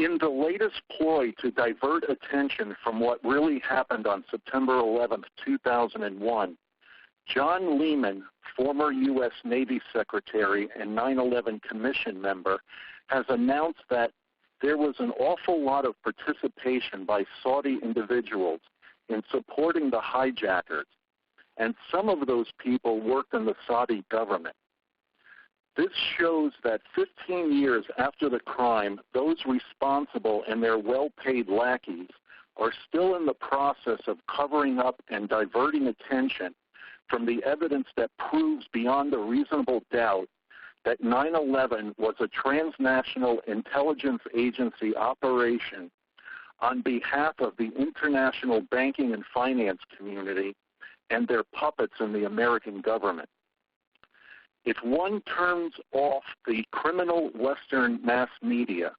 In the latest ploy to divert attention from what really happened on September 11, 2001, John Lehman, former U.S. Navy Secretary and 9/11 Commission member, has announced that there was an awful lot of participation by Saudi individuals in supporting the hijackers, and some of those people worked in the Saudi government. This shows that 15 years after the crime, those responsible and their well-paid lackeys are still in the process of covering up and diverting attention from the evidence that proves beyond a reasonable doubt that 9/11 was a transnational intelligence agency operation on behalf of the international banking and finance community and their puppets in the American government. If one turns off the criminal Western mass media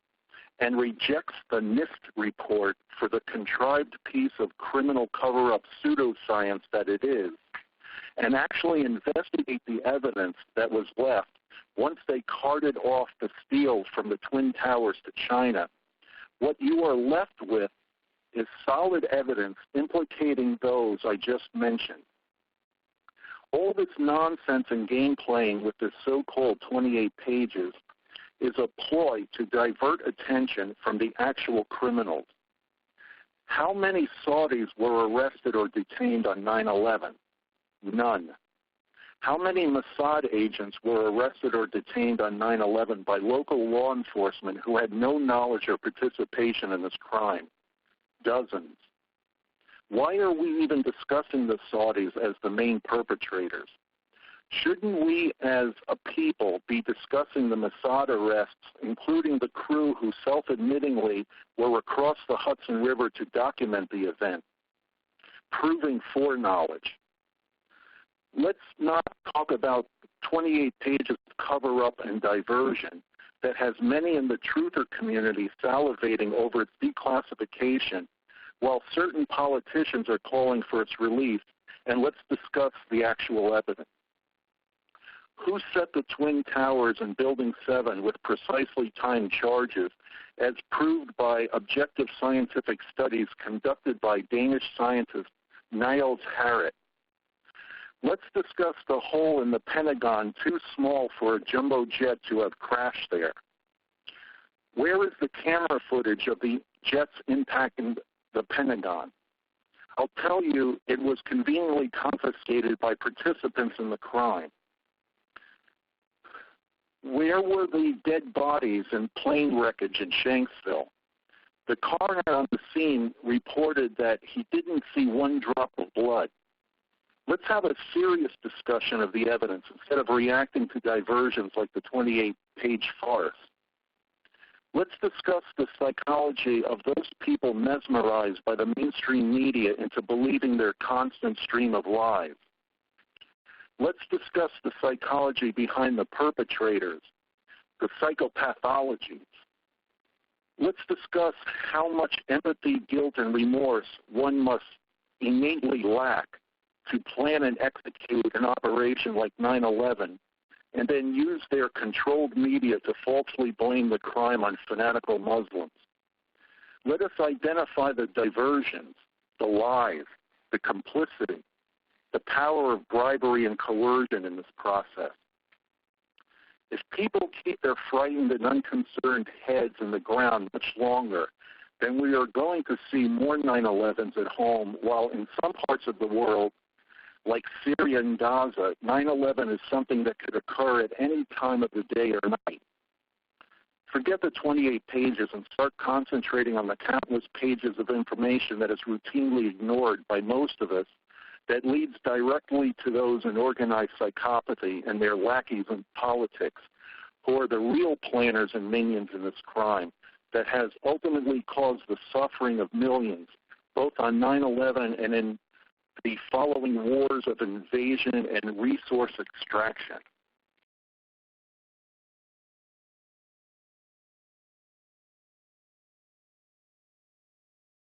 and rejects the NIST report for the contrived piece of criminal cover-up pseudoscience that it is, and actually investigate the evidence that was left once they carted off the steel from the Twin Towers to China, what you are left with is solid evidence implicating those I just mentioned. All this nonsense and game playing with this so-called 28 pages is a ploy to divert attention from the actual criminals. How many Saudis were arrested or detained on 9/11? None. How many Mossad agents were arrested or detained on 9/11 by local law enforcement who had no knowledge or participation in this crime? Dozens. Why are we even discussing the Saudis as the main perpetrators? Shouldn't we as a people be discussing the Mossad arrests, including the crew who self-admittingly were across the Hudson River to document the event, proving foreknowledge? Let's not talk about 28 pages of cover-up and diversion that has many in the truther community salivating over its declassification, while certain politicians are calling for its release, and let's discuss the actual evidence. Who set the Twin Towers and Building 7 with precisely timed charges, as proved by objective scientific studies conducted by Danish scientist Niels Harrit? Let's discuss the hole in the Pentagon too small for a jumbo jet to have crashed there. Where is the camera footage of the jets impacting the Pentagon? I'll tell you, it was conveniently confiscated by participants in the crime. Where were the dead bodies and plane wreckage in Shanksville? The coroner on the scene reported that he didn't see one drop of blood. Let's have a serious discussion of the evidence instead of reacting to diversions like the 28-page farce. Let's discuss the psychology of those people mesmerized by the mainstream media into believing their constant stream of lies. Let's discuss the psychology behind the perpetrators, the psychopathologies. Let's discuss how much empathy, guilt, and remorse one must innately lack to plan and execute an operation like 9/11 and then use their controlled media to falsely blame the crime on fanatical Muslims. Let us identify the diversions, the lies, the complicity, the power of bribery and coercion in this process. If people keep their frightened and unconcerned heads in the ground much longer, then we are going to see more 9/11s at home, while in some parts of the world, like Syria and Gaza, 9/11 is something that could occur at any time of the day or night. Forget the 28 pages and start concentrating on the countless pages of information that is routinely ignored by most of us, that leads directly to those in organized psychopathy and their lackeys in politics, who are the real planners and minions in this crime that has ultimately caused the suffering of millions, both on 9/11 and in the following wars of invasion and resource extraction.